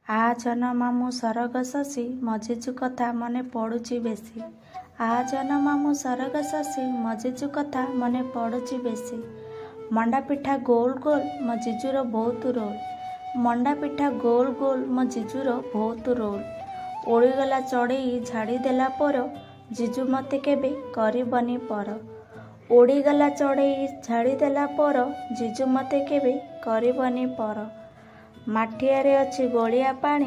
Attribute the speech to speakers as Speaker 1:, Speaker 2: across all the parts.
Speaker 1: ଆ ଜନମା ମୁଁ ସରଗ ଶଶୀ ମଜିଛୁ କଥା ମନେ ପଡ଼ୁଛି ବେଶୀ। ଆ ଜନମା ମୁଁ ସରଗ ଶଶୀ ମଜିଛୁ କଥା ମନେ ପଡ଼ୁଛି ବେଶୀ। ମଣ୍ଡା ପିଠା ଗୋଲ ଗୋଲ ମୋ ଜିଜୁର ବହୁତ ରୋଲ। ମଣ୍ଡା ପିଠା ଗୋଲ ଗୋଲ ମୋ ଜିଜୁର ବହୁତ ରୋଲ। ଓଳିଗଲା ଚଢ଼େଇ ଝାଡ଼ି ଦେଲା ପର ଜିଜୁ ମୋତେ କେବେ କରିବନି ପର। ଓଡ଼ିଗଲା ଚଢ଼େଇ ଝାଡ଼ି ଦେଲା ପର ଜିଜୁ ମୋତେ କେବେ କରିବନି ପର। ମାଠିଆରେ ଅଛି ଗୋଳିଆ ପାଣି,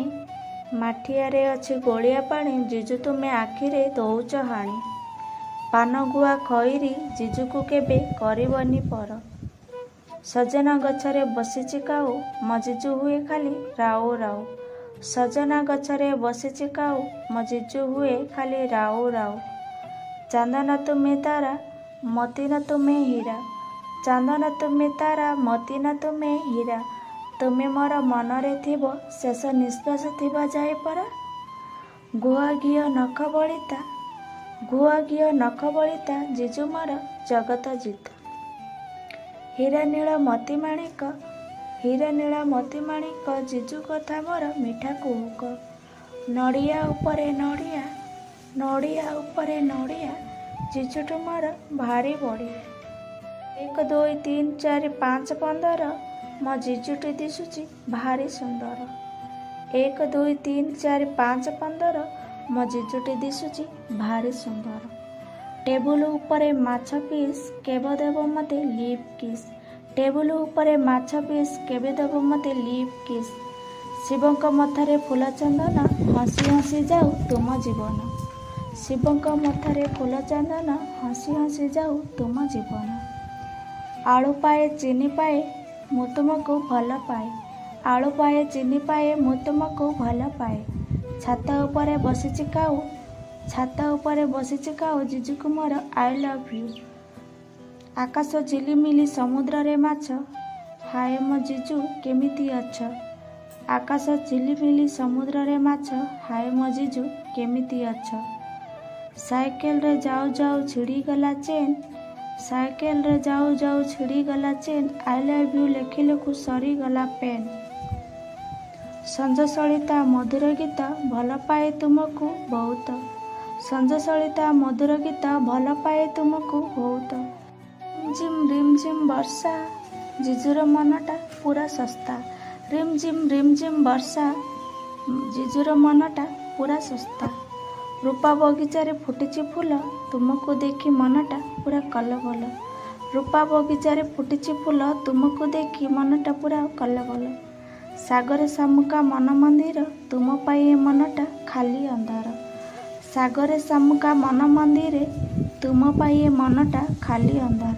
Speaker 1: ମାଠିଆରେ ଅଛି ଗୋଳିଆ ପାଣି ଜିଜୁ ତୁମେ ଆଖିରେ ଦଉଛ ହାଣି। ପାନ ଗୁଆ ଖଇରି ଜିଜୁକୁ କେବେ କରିବନି ପର। ସଜନା ଗଛରେ ବସିଛି କାଉ ମୋ ଜିଜୁ ହୁଏ ଖାଲି ରାଉ ରାଉ। ସଜନା ଗଛରେ ବସିଛି କାଉ ମୋ ଜିଜୁ ହୁଏ ଖାଲି ରାଉ ରାଉ। ଚାନ୍ଦନ ତୁମେ ତାରା ମୋତି ନା ତୁମେ ହୀରା, ଚାନ୍ଦନ ତୁମେ ତାରା ମୋତି ନା ତୁମେ ହୀରା। ତୁମେ ମୋର ମନରେ ଥିବ ଶେଷ ନିଶ୍ୱାସ ଥିବା ଯାଏ ପରା। ଗୁଆ ଘିଅ ନଖ ବଳିତା, ଗୁଆ ଘିଅ ନଖ ବଳିତା ଜିଜୁ ମୋର ଜଗତ ଜିତ। ହୀରା ନୀଳ ମୋତି ମାଣିକ, ହୀରା ନୀଳ ମୋତି ମାଣିକ ଜିଜୁ କଥା ମୋର ମିଠା କୁହୁକ। ନଡ଼ିଆ ଉପରେ ନଡ଼ିଆ, ନଡ଼ିଆ ଉପରେ ନଡ଼ିଆ ଜିଜୁଠୁ ମୋର ଭାରି ବଢ଼ିଆ। 1 2 3 4 5 15 ମୋ ଜିଜୁଟି ଦିଶୁଛି ଭାରି ସୁନ୍ଦର। 1 2 3 4 5 15 ମୋ ଜିଜୁଟି ଦିଶୁଛି ଭାରି ସୁନ୍ଦର। ଟେବୁଲ ଉପରେ ମାଛ ପିସ୍ କେବେ ଦେବ ମୋତେ ଲିପ୍ କିସ୍। ଟେବୁଲ ଉପରେ ମାଛ ପିସ୍ କେବେ ଦେବ ମୋତେ ଲିପ୍ କିସ୍। ଶିବଙ୍କ ମଥାରେ ଫୁଲ ଚନ୍ଦନ ହସି ହସି ଯାଉ ତୁମ ଜୀବନ। ଶିବଙ୍କ ମଥାରେ ଫୁଲ ଚନ୍ଦନ ହସି ହସି ଯାଉ ତୁମ ଜୀବନ। ଆଳୁ ପାଏ ଚିନି ପାଏ ମୁଁ ତୁମକୁ ଭଲ ପାଏ। ଆଳୁ ପାଏ ଚିନି ପାଏ ମୁଁ ତୁମକୁ ଭଲ ପାଏ। ଛାତ ଉପରେ ବସିଛି କାଉ, ଛାତ ଉପରେ ବସିଛି କାଉ ଜିଜୁକୁ ମୋର ଆଇ ଲଭ୍ ୟୁ। ଆକାଶ ଝିଲିମିଲି ସମୁଦ୍ରରେ ମାଛ, ହାୟ ମୋ ଜିଜୁ କେମିତି ଅଛ। ଆକାଶ ଝିଲିମିଲି ସମୁଦ୍ରରେ ମାଛ, ହାୟ ମୋ ଜିଜୁ କେମିତି ଅଛ। ସାଇକେଲରେ ଯାଉ ଯାଉ ଛିଡ଼ିଗଲା ଚେନ୍, ସାଇକେଲରେ ଯାଉ ଯାଉ ଛିଡ଼ିଗଲା ଚେନ୍ ଆଇ ଲଭ୍ ୟୁ ଲେଖି ଲେଖୁ ସରିଗଲା ପେନ୍। ସଞ୍ଜ ସଳିତା ମଧୁର ଗୀତ ଭଲ ପାଏ ତୁମକୁ ବହୁତ। ସଞ୍ଜ ସଳିତା ମଧୁର ଗୀତ ଭଲ ପାଏ ତୁମକୁ ବହୁତ। ରିମ୍ ଝିମ୍ ବର୍ଷା ଜିଜୁର ମନଟା ପୁରା ଶସ୍ତା। ରିମ୍ ଝିମ୍ ବର୍ଷା ଜିଜୁର ମନଟା ପୁରା ଶସ୍ତା। ରୂପା ବଗିଚାରେ ଫୁଟିଛି ଫୁଲ ତୁମକୁ ଦେଖି ମନଟା ପୁରା କଲବଲ। ରୂପା ବଗିଚାରେ ଫୁଟିଛି ଫୁଲ ତୁମକୁ ଦେଖି ମନଟା ପୁରା କଲବଲ। ସାଗରେ ଶାମୁକା ମନ ମନ୍ଦିର ତୁମ ପାଇଁ ଏ ମନଟା ଖାଲି ଅନ୍ଧାର। ସାଗରେ ଶାମୁକା ମନ ମନ୍ଦିରେ ତୁମ ପାଇଁ ଏ ମନଟା ଖାଲି ଅନ୍ଧାର।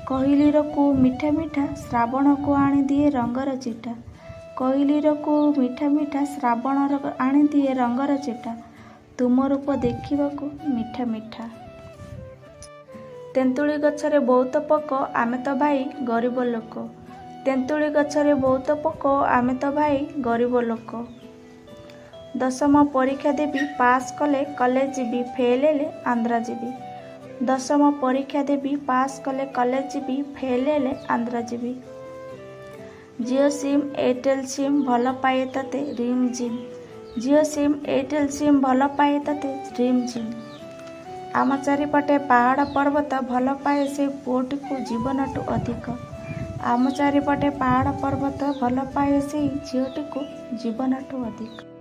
Speaker 1: କହିଲିର କୁ ମିଠା ମିଠା ଶ୍ରାବଣକୁ ଆଣିଦିଏ ରଙ୍ଗର ଚିଠା। କହିଲିର କୁ ମିଠା ମିଠା ଶ୍ରାବଣର ଆଣିଦିଏ ରଙ୍ଗର ଚିଠା। ତୁମ ରୂପ ଦେଖିବାକୁ ମିଠା ମିଠା। ତେନ୍ତୁଳି ଗଛରେ ବହୁତ ପୋକ ଆମେ ତ ଭାଇ ଗରିବ ଲୋକ। ତେନ୍ତୁଳି ଗଛରେ ବହୁତ ପୋକ ଆମେ ତ ଭାଇ ଗରିବ ଲୋକ। ଦଶମ ପରୀକ୍ଷା ଦେବି ପାସ୍ କଲେ କଲେଜ ଯିବି, ଫେଲ୍ ହେଲେ ଆନ୍ଧ୍ରା ଯିବି। ଦଶମ ପରୀକ୍ଷା ଦେବି ପାସ୍ କଲେ କଲେଜ ଯିବି, ଫେଲ୍ ହେଲେ ଆନ୍ଧ୍ରା ଯିବି। ଜିଓ ସିମ୍ ଏୟାରଟେଲ୍ ସିମ୍ ଭଲ ପାଏ ତତେ ରିମ୍ ଝିମ୍। ଜିଓ ସିମ୍ ଏୟାରଟେଲ୍ ସିମ୍ ଭଲ ପାଏ ତତେ ରିମ୍ ଝିମ୍। ଆମ ଚାରିପଟେ ପାହାଡ଼ ପର୍ବତ ଭଲ ପାଏ ସେ ପୁଅଟିକୁ ଜୀବନଠୁ ଅଧିକ। ଆମ ଚାରିପଟେ ପାହାଡ଼ ପର୍ବତ ଭଲ ପାଏ ସେଇ ଝିଅଟିକୁ ଜୀବନଠୁ ଅଧିକ।